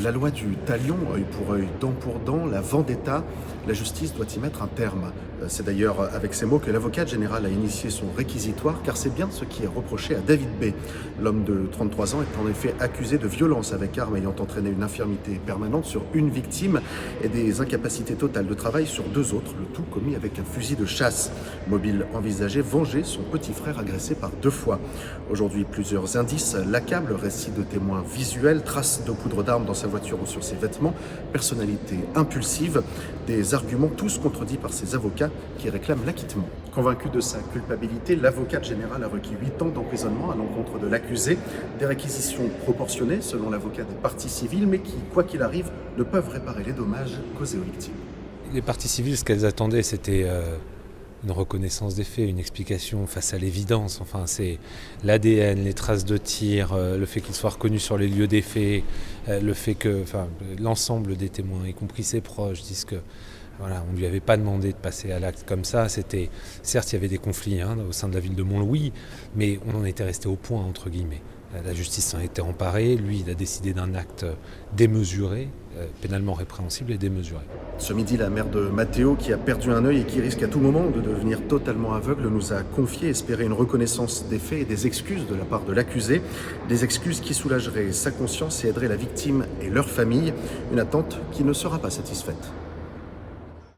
La loi du talion, œil pour œil, dent pour dent, la vendetta, la justice doit y mettre un terme. C'est d'ailleurs avec ces mots que l'avocat général a initié son réquisitoire, car c'est bien ce qui est reproché à David B. L'homme de 33 ans est en effet accusé de violence avec arme ayant entraîné une infirmité permanente sur une victime et des incapacités totales de travail sur deux autres, le tout commis avec un fusil de chasse. Mobile envisageait venger son petit frère agressé par deux fois. Aujourd'hui, plusieurs indices l'accablent, récits de témoins visuels, traces de poudre d'arme dans sa voiture ou sur ses vêtements, personnalité impulsive, des arguments tous contredits par ses avocats qui réclament l'acquittement. Convaincu de sa culpabilité, l'avocat général a requis 8 ans d'emprisonnement à l'encontre de l'accusé, des réquisitions proportionnées selon l'avocat des parties civiles, mais qui, quoi qu'il arrive, ne peuvent réparer les dommages causés aux victimes. Les parties civiles, ce qu'elles attendaient, c'était une reconnaissance des faits, une explication face à l'évidence. Enfin, c'est l'ADN, les traces de tir, le fait qu'ils soient reconnus sur les lieux des faits, le fait que l'ensemble des témoins, y compris ses proches, disent que voilà, on ne lui avait pas demandé de passer à l'acte comme ça. Certes, il y avait des conflits au sein de la ville de Montlouis, mais on en était resté au point, entre guillemets. La justice s'en était emparée, lui il a décidé d'un acte démesuré, pénalement répréhensible et démesuré. Ce midi, la mère de Matteo, qui a perdu un œil et qui risque à tout moment de devenir totalement aveugle, nous a confié espérer une reconnaissance des faits et des excuses de la part de l'accusé, des excuses qui soulageraient sa conscience et aideraient la victime et leur famille, une attente qui ne sera pas satisfaite.